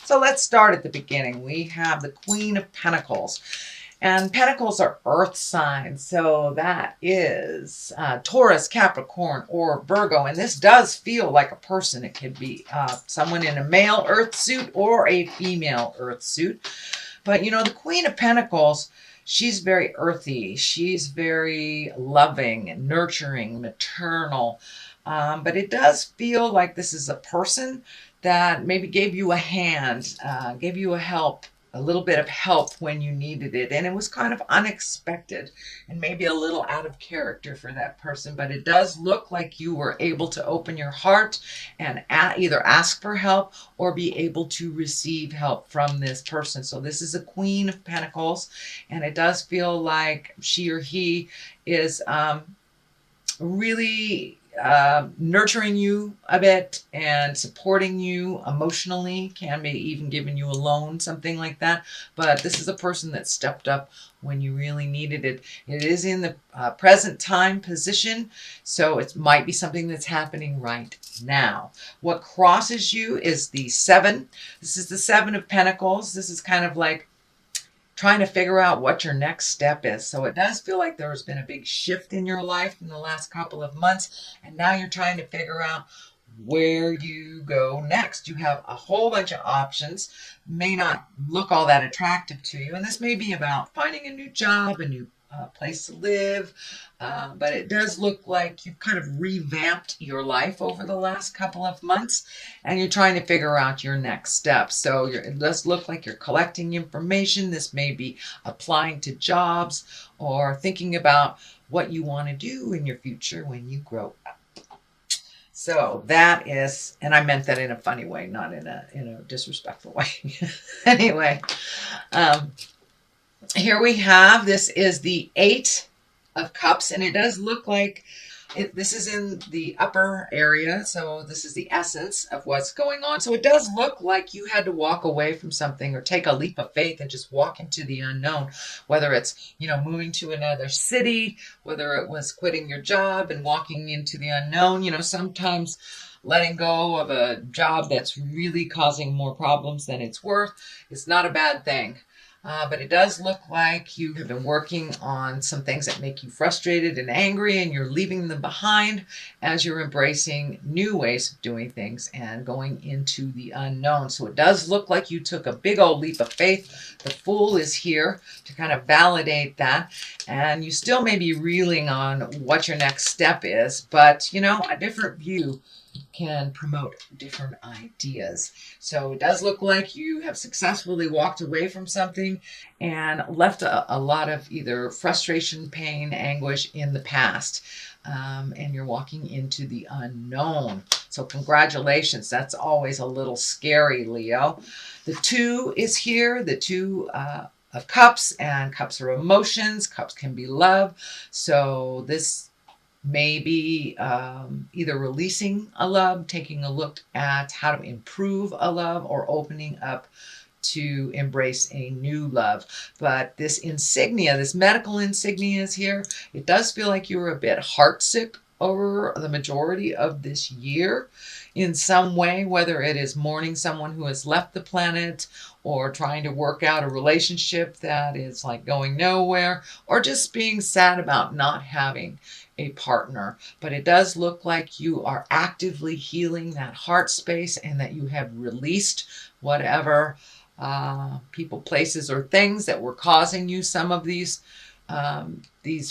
So let's start at the beginning. We have the Queen of Pentacles. And Pentacles are earth signs. So that is Taurus, Capricorn, or Virgo. And this does feel like a person. It could be someone in a male earth suit or a female earth suit. But you know, the Queen of Pentacles, she's very earthy. She's very loving, nurturing, maternal. But it does feel like this is a person that maybe gave you a hand, gave you a little bit of help when you needed it. And it was kind of unexpected and maybe a little out of character for that person. But it does look like you were able to open your heart and either ask for help or be able to receive help from this person. So this is a Queen of Pentacles, and it does feel like she or he is really nurturing you a bit and supporting you emotionally, can be even giving you a loan, something like that. But this is a person that stepped up when you really needed it. It is in the present time position, so it might be something that's happening right now. What crosses you is the 7. This is the 7 of Pentacles. This is kind of like trying to figure out what your next step is. So it does feel like there's been a big shift in your life in the last couple of months, and now you're trying to figure out where you go next. You have a whole bunch of options, may not look all that attractive to you, and this may be about finding a new job, a new place to live, but it does look like you've kind of revamped your life over the last couple of months, and you're trying to figure out your next steps. So it does look like you're collecting information. This may be applying to jobs or thinking about what you want to do in your future when you grow up. So that is, and I meant that in a funny way, not in a disrespectful way. Anyway, here we have, this is the 8 of Cups, and it does look like this is in the upper area. So this is the essence of what's going on. So it does look like you had to walk away from something or take a leap of faith and just walk into the unknown, whether it's, you know, moving to another city, whether it was quitting your job and walking into the unknown. You know, sometimes letting go of a job that's really causing more problems than it's worth is not a bad thing. But it does look like you have been working on some things that make you frustrated and angry, and you're leaving them behind as you're embracing new ways of doing things and going into the unknown. So it does look like you took a big old leap of faith. The Fool is here to kind of validate that. And you still may be reeling on what your next step is, but, you know, a different view can promote different ideas. So it does look like you have successfully walked away from something and left a lot of either frustration, pain, anguish in the past. And you're walking into the unknown. So congratulations. That's always a little scary, Leo. The 2 is here. The 2 of Cups, and Cups are emotions. Cups can be love. So this maybe either releasing a love, taking a look at how to improve a love, or opening up to embrace a new love. But this insignia, this medical insignia is here. It does feel like you were a bit heartsick over the majority of this year in some way, whether it is mourning someone who has left the planet, or trying to work out a relationship that is like going nowhere, or just being sad about not having a partner. But it does look like you are actively healing that heart space, and that you have released whatever people, places, or things that were causing you some of these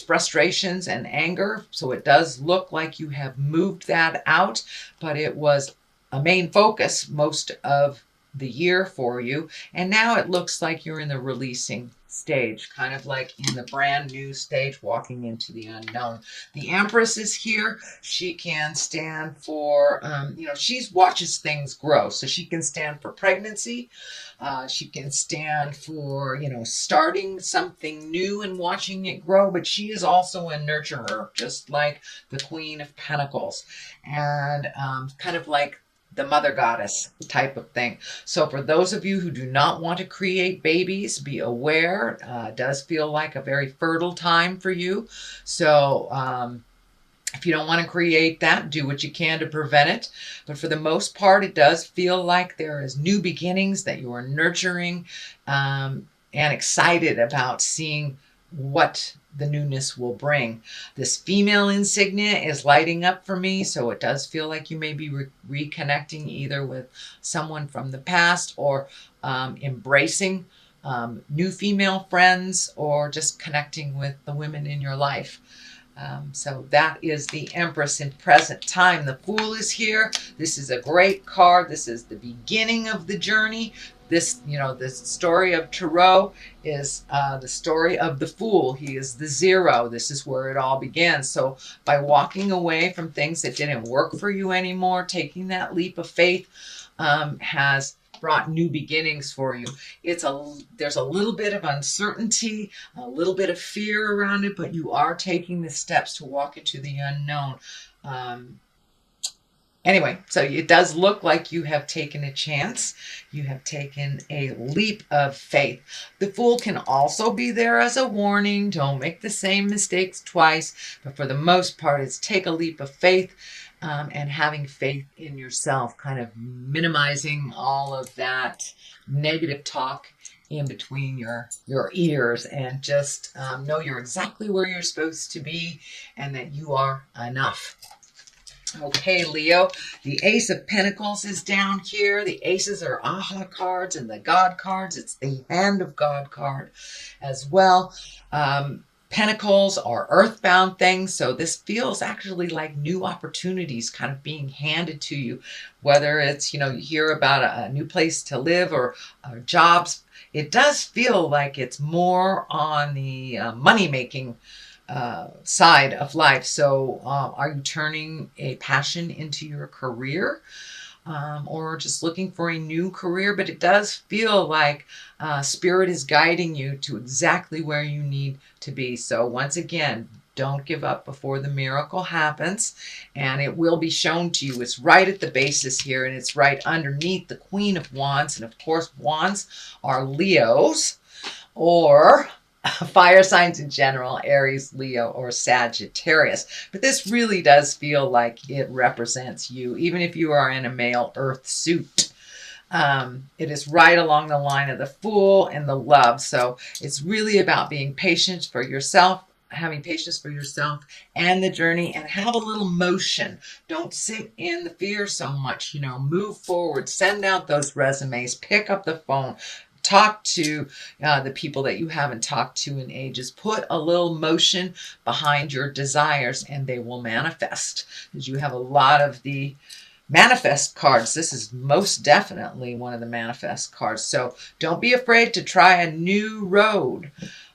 frustrations and anger. So it does look like you have moved that out, but it was a main focus most of the year for you. And now it looks like you're in the releasing stage, kind of like in the brand new stage, walking into the unknown. The Empress is here. She can stand for, you know, she watches things grow. So she can stand for pregnancy. She can stand for, you know, starting something new and watching it grow. But she is also a nurturer, just like the Queen of Pentacles. And kind of like the mother goddess type of thing. So for those of you who do not want to create babies, be aware. It does feel like a very fertile time for you. So If you don't want to create that, do what you can to prevent it. But for the most part, it does feel like there is new beginnings that you are nurturing, and excited about seeing what the newness will bring. This female insignia is lighting up for me, so it does feel like you may be reconnecting either with someone from the past, or embracing new female friends, or just connecting with the women in your life. So that is the Empress in present time. The Fool is here. This is a great card. This is the beginning of the journey. This, this story of Tarot is the story of the Fool. He is the zero. This is where it all begins. So by walking away from things that didn't work for you anymore, taking that leap of faith has brought new beginnings for you. There's a little bit of uncertainty, a little bit of fear around it, but you are taking the steps to walk into the unknown. Anyway, so it does look like you have taken a chance. You have taken a leap of faith. The Fool can also be there as a warning. Don't make the same mistakes twice. But for the most part, it's take a leap of faith. And having faith in yourself, kind of minimizing all of that negative talk in between your ears, and just know you're exactly where you're supposed to be, and that you are enough. Okay, Leo, the Ace of Pentacles is down here. The aces are Aha cards, and the God cards, it's the Hand of God card as well. Pentacles are earthbound things, so this feels actually like new opportunities kind of being handed to you, whether it's, you hear about a new place to live, or jobs. It does feel like it's more on the money-making side of life. So are you turning a passion into your career? Or just looking for a new career? But it does feel like Spirit is guiding you to exactly where you need to be. So once again, don't give up before the miracle happens, and it will be shown to you. It's right at the basis here, and it's right underneath the Queen of Wands. And of course, Wands are Leos, or fire signs in general, Aries, Leo, or Sagittarius. But this really does feel like it represents you, even if you are in a male earth suit. It is right along the line of the Fool and the Love. So it's really about being patient for yourself, having patience for yourself and the journey, and have a little motion. Don't sit in the fear so much, move forward, send out those resumes, pick up the phone, talk to the people that you haven't talked to in ages. Put a little motion behind your desires, and they will manifest, because you have a lot of the manifest cards. This is most definitely one of the manifest cards. So don't be afraid to try a new road.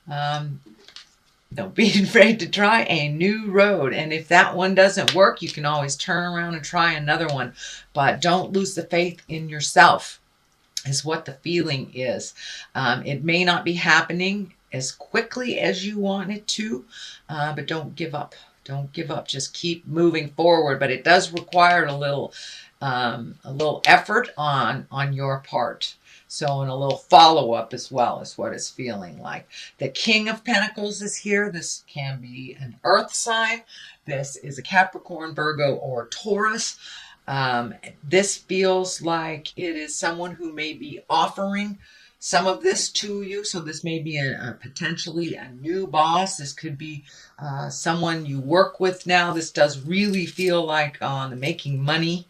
Don't be afraid to try a new road. And if that one doesn't work, you can always turn around and try another one. But don't lose the faith in yourself, is what the feeling is. It may not be happening as quickly as you want it to, but don't give up. Don't give up. Just keep moving forward. But it does require a little effort on your part. So, and a little follow-up as well is what it's feeling like. The King of Pentacles is here. This can be an earth sign. This is a Capricorn, Virgo, or Taurus. This feels like it is someone who may be offering some of this to you. So this may be potentially a new boss. This could be someone you work with now. This does really feel like on the making money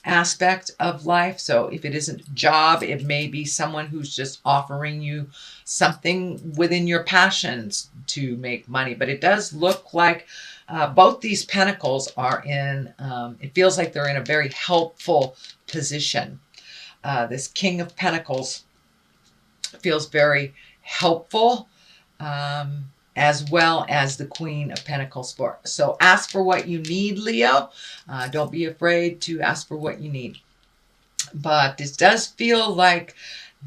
aspect of life. So if it isn't a job, it may be someone who's just offering you something within your passions to make money. But it does look like both these pentacles are in, it feels like they're in a very helpful position. This King of Pentacles feels very helpful, as well as the Queen of Pentacles. So ask for what you need, Leo. Don't be afraid to ask for what you need. But this does feel like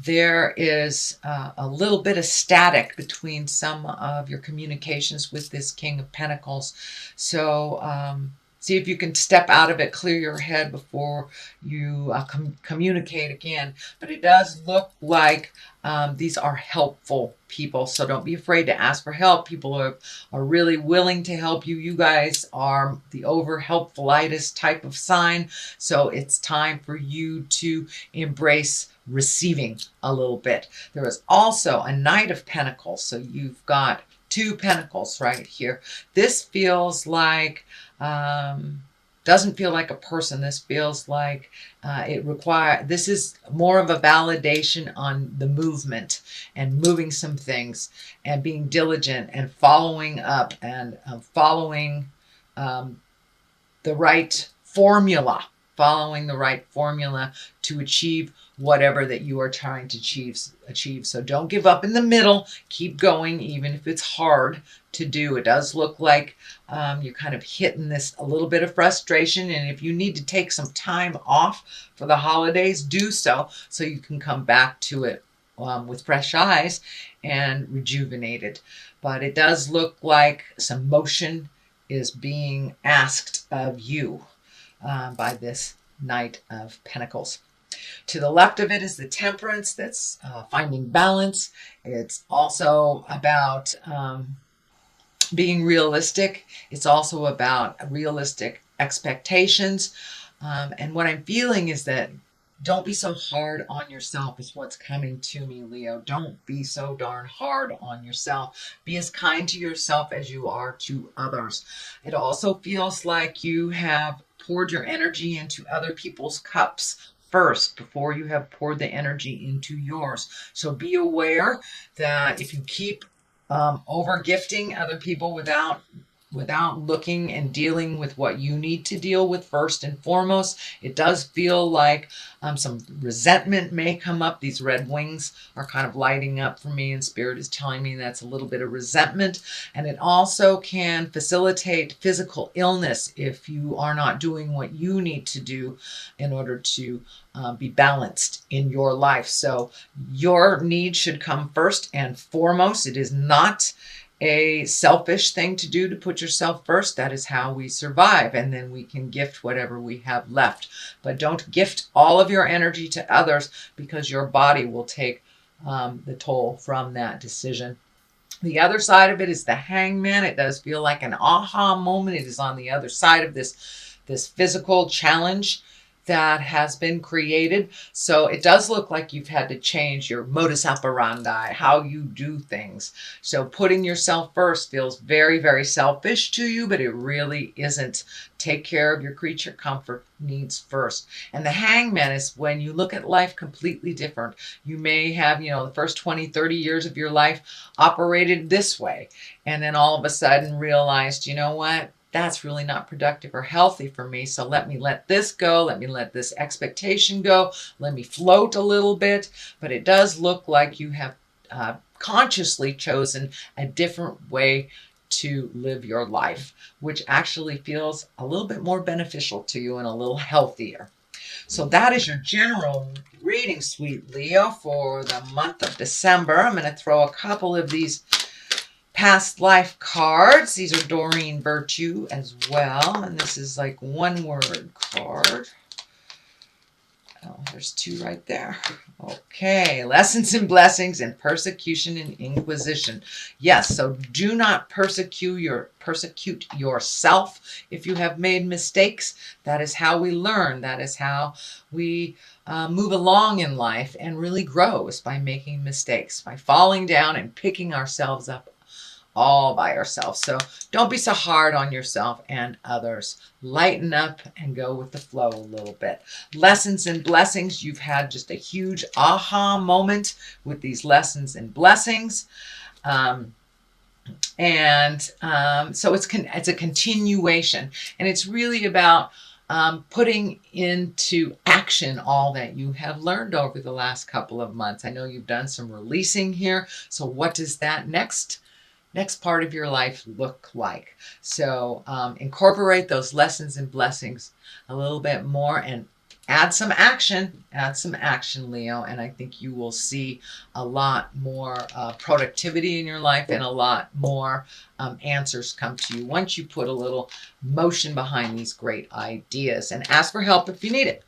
there is a little bit of static between some of your communications with this King of Pentacles. So See if you can step out of it, clear your head before you communicate again. But it does look like these are helpful people. So don't be afraid to ask for help. People are really willing to help you. You guys are the over helpfulitis type of sign. So it's time for you to embrace receiving a little bit. There is also a Knight of Pentacles. So you've got 2 pentacles right here. This feels like doesn't feel like a person. This feels like this is more of a validation on the movement and moving some things and being diligent and following up and following the right formula, to achieve whatever that you are trying to achieve. So don't give up in the middle. Keep going, even if it's hard to do. It does look like you're kind of hitting this a little bit of frustration. And if you need to take some time off for the holidays, do so you can come back to it with fresh eyes and rejuvenated. But it does look like some motion is being asked of you by this Knight of Pentacles. To the left of it is the Temperance. That's finding balance. It's also about being realistic. It's also about realistic expectations. And what I'm feeling is that don't be so hard on yourself is what's coming to me, Leo. Don't be so darn hard on yourself. Be as kind to yourself as you are to others. It also feels like you have poured your energy into other people's cups first before you have poured the energy into yours. So be aware that if you keep over gifting other people without looking and dealing with what you need to deal with first and foremost, it does feel like some resentment may come up. These red wings are kind of lighting up for me, and Spirit is telling me that's a little bit of resentment. And it also can facilitate physical illness if you are not doing what you need to do in order to be balanced in your life. So your needs should come first and foremost. It is not a selfish thing to do to put yourself first. That is how we survive, and then we can gift whatever we have left. But don't gift all of your energy to others, because your body will take the toll from that decision. The other side of it is the Hangman. It does feel like an aha moment. It is on the other side of this physical challenge that has been created. So it does look like you've had to change your modus operandi, how you do things. So putting yourself first feels very, very selfish to you, but it really isn't. Take care of your creature comfort needs first. And the Hangman is when you look at life completely different. You may have, the first 20, 30 years of your life operated this way. And then all of a sudden realized, you know what? That's really not productive or healthy for me. So let me let this go. Let me let this expectation go. Let me float a little bit. But it does look like you have consciously chosen a different way to live your life, which actually feels a little bit more beneficial to you and a little healthier. So that is your general reading, sweet Leo, for the month of December. I'm going to throw a couple of these past life cards. These are Doreen Virtue as well. And this is like one word card. Oh, there's 2 right there. Okay. Lessons and blessings and persecution and inquisition. Yes. So do not persecute yourself if you have made mistakes. That is how we learn. That is how we move along in life and really grow, is by making mistakes, by falling down and picking ourselves up all by ourselves. So don't be so hard on yourself and others. Lighten up and go with the flow a little bit. Lessons and blessings. You've had just a huge aha moment with these lessons and blessings. So it's a continuation, and it's really about putting into action all that you have learned over the last couple of months. I know you've done some releasing here. So what does that next part of your life look like? So incorporate those lessons and blessings a little bit more and add some action, Leo, and I think you will see a lot more productivity in your life and a lot more answers come to you once you put a little motion behind these great ideas. And ask for help if you need it.